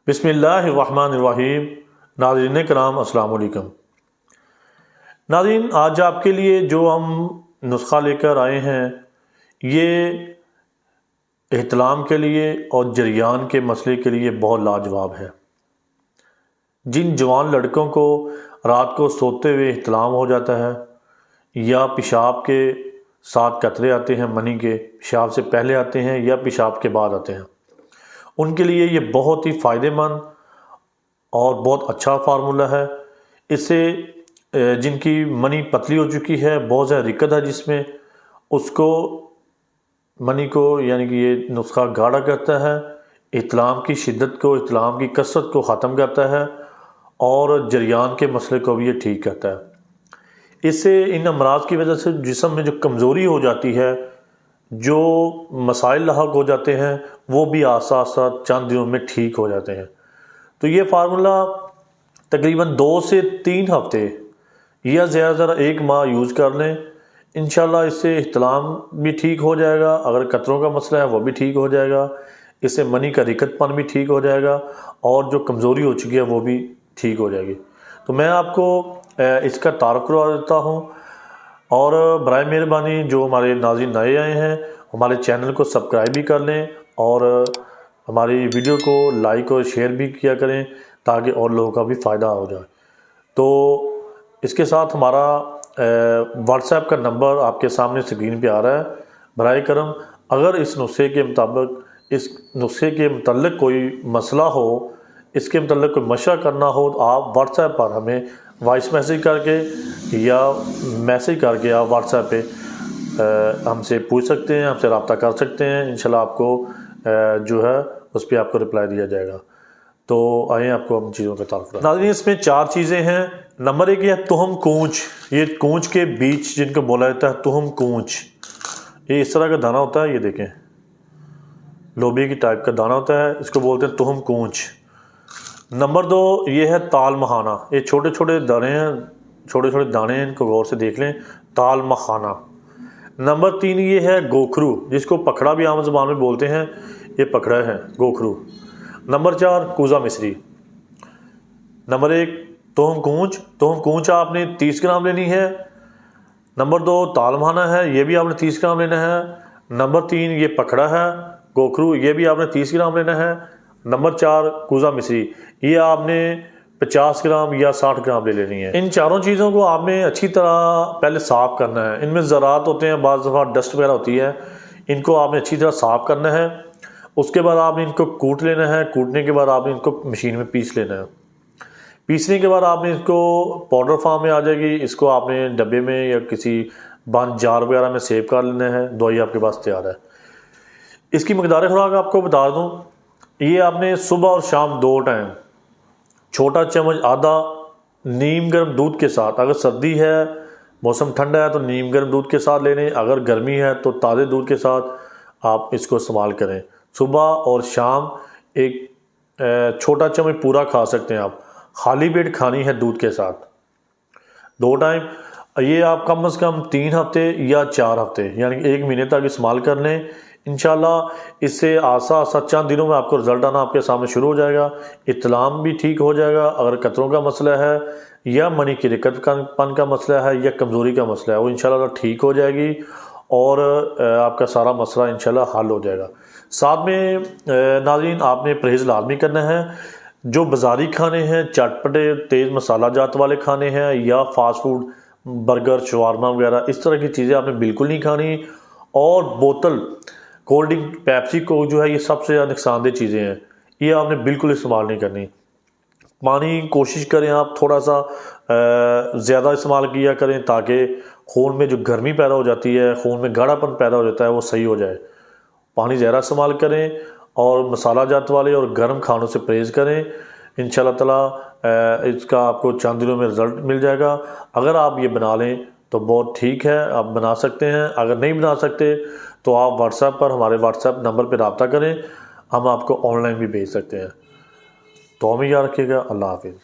बिस्मिल्लाहिर्रहमानिर्रहीम। नाज़रीन कराम अस्सलाम वालेकुम। नाज़रीन, आज आपके लिए जो हम नुस्खा लेकर आए हैं ये एहतलाम के लिए और जरियान के मसले के लिए बहुत लाजवाब है। जिन जवान लड़कों को रात को सोते हुए एहतलाम हो जाता है या पेशाब के साथ कतरे आते हैं, मनी के पेशाब से पहले आते हैं या पेशाब के बाद आते हैं, उनके लिए ये बहुत ही फ़ायदेमंद और बहुत अच्छा फार्मूला है। इससे जिनकी मनी पतली हो चुकी है, बहुत ज़्यादा दिक्कत है जिसमें, उसको मनी को यानी कि ये नुस्खा गाढ़ा करता है, इहतलाम की शिद्दत को, इहतलाम की कसरत को ख़त्म करता है और जरियान के मसले को भी ये ठीक करता है। इससे इन अमराज की वजह से जिस्म में जो कमज़ोरी हो जाती है, जो मसाइल लाहक हो जाते हैं, वो भी आस्ता आस्ता चंद दिनों में ठीक हो जाते हैं। तो ये फार्मूला तकरीबन 2 से 3 हफ्ते या ज़्यादा एक माह यूज़ कर लें। इंशाल्लाह इससे इहतलाम भी ठीक हो जाएगा, अगर कतरों का मसला है वो भी ठीक हो जाएगा, इससे मनी का रिकतपन भी ठीक हो जाएगा और जो कमज़ोरी हो चुकी है वो भी ठीक हो जाएगी। तो मैं आपको इसका तारुफ करवा देता हूँ और बराए मेहरबानी जो हमारे नाज़रीन नए आए हैं, हमारे चैनल को सब्सक्राइब भी कर लें और हमारी वीडियो को लाइक और शेयर भी किया करें ताकि और लोगों का भी फ़ायदा हो जाए। तो इसके साथ हमारा व्हाट्सएप का नंबर आपके सामने स्क्रीन पे आ रहा है। बराए करम अगर इस नुस्खे के मुताबिक, इस नुस्खे के मतलब कोई मसला हो, इसके मतलब कोई मशवरा करना हो, तो आप व्हाट्सएप पर हमें वॉइस मैसेज करके या मैसेज करके आप व्हाट्सएप पे हमसे पूछ सकते हैं, हमसे रब्ता कर सकते हैं। इंशाल्लाह आपको जो है उस पर आपको रिप्लाई दिया जाएगा। तो आइए आपको हम चीज़ों का तारुफ कराते हैं। नाज़रीन, इसमें 4 चीज़ें हैं। नंबर 1 है तुहम कूंच। ये कूंच के बीच जिनको बोला जाता है तुहम कूंच, ये इस तरह का दाना होता है, ये देखें लोबी की टाइप का दाना होता है, इसको बोलते हैं तुहम कूंच। नंबर 2 ये है ताल मखाना। ये छोटे छोटे दाने हैं, छोटे छोटे दाने हैं, इनको गौर से देख लें, ताल मखाना। नंबर 3 ये है गोखरू, जिसको पखड़ा भी आम ज़बान में बोलते हैं, ये पखड़ा है गोखरू। नंबर 4 कूज़ा मिस्री। नंबर 1 तुहम कूंच। तुहम कूंच आपने 30 ग्राम लेनी है। नंबर 2 ताल मखाना है, ये भी आपने 30 ग्राम लेना है। नंबर 3 ये पखड़ा है गोखरू, ये भी आपने 30 ग्राम लेना है। नंबर 4 कूज़ा मिस्री, ये आपने 50 ग्राम या 60 ग्राम ले लेनी है। इन चारों चीज़ों को आपने अच्छी तरह पहले साफ़ करना है। इनमें ज़रात होते हैं, बाज़ दफ़ा डस्ट वगैरह होती है, इनको आपने अच्छी तरह साफ़ करना है। उसके बाद आपने इनको कूट लेना है। कूटने के बाद आपने इनको मशीन में पीस लेना है। पीसने के बाद आपने इसको पाउडर फॉर्म में आ जाएगी, इसको आपने डब्बे में या किसी बंद जार वगैरह में सेव कर लेना है। दवाई आपके पास तैयार है। इसकी मकदार खुराक आपको बता दूँ, ये आपने सुबह और शाम 2 टाइम छोटा चम्मच आधा नीम गर्म दूध के साथ, अगर सर्दी है, मौसम ठंडा है तो नीम गर्म दूध के साथ ले लें, अगर गर्मी है तो ताज़े दूध के साथ आप इसको इस्तेमाल करें। सुबह और शाम एक छोटा चम्मच पूरा खा सकते हैं आप। खाली पेट खानी है दूध के साथ 2 टाइम। ये आप कम से कम 3 हफ्ते या 4 हफ्ते यानी 1 महीने तक इस्तेमाल कर लें। इंशाल्लाह इससे आसा आसा चंद दिनों में आपको रिज़ल्ट आना आपके सामने शुरू हो जाएगा। इत्तलाम भी ठीक हो जाएगा, अगर कतरों का मसला है या मनी की रिकतपन का मसला है या कमज़ोरी का मसला है, वो इंशाल्लाह ठीक हो जाएगी और आपका सारा मसला इंशाल्लाह हल हो जाएगा। साथ में नाज़रीन आपने परहेज़ लाजमी करना है। जो बाज़ारी खाने हैं, चटपटे तेज़ मसाला जात वाले खाने हैं या फास्ट फूड, बर्गर, शवारमा वगैरह, इस तरह की चीज़ें आपने बिल्कुल नहीं खानी। और बोतल कोल्ड ड्रिंक, पेप्सी, कोक जो है, ये सबसे ज़्यादा नुकसानदेह चीज़ें हैं, ये आपने बिल्कुल इस्तेमाल नहीं करनी। पानी कोशिश करें आप थोड़ा सा ज़्यादा इस्तेमाल किया करें ताकि खून में जो गर्मी पैदा हो जाती है, खून में गाढ़ापन पैदा हो जाता है, वो सही हो जाए। पानी ज़्यादा इस्तेमाल करें और मसाला जात वाले और गर्म खानों से परहेज़ करें। इंशाल्लाह ताला इसका आपको चंद दिनों में रिज़ल्ट मिल जाएगा। अगर आप ये बना लें तो बहुत ठीक है, आप बना सकते हैं। अगर नहीं बना सकते तो आप व्हाट्सएप पर हमारे व्हाट्सएप नंबर पर रब्ता करें, हम आपको ऑनलाइन भी भेज सकते हैं। तो हमें याद रखिएगा। अल्लाह हाफिज़।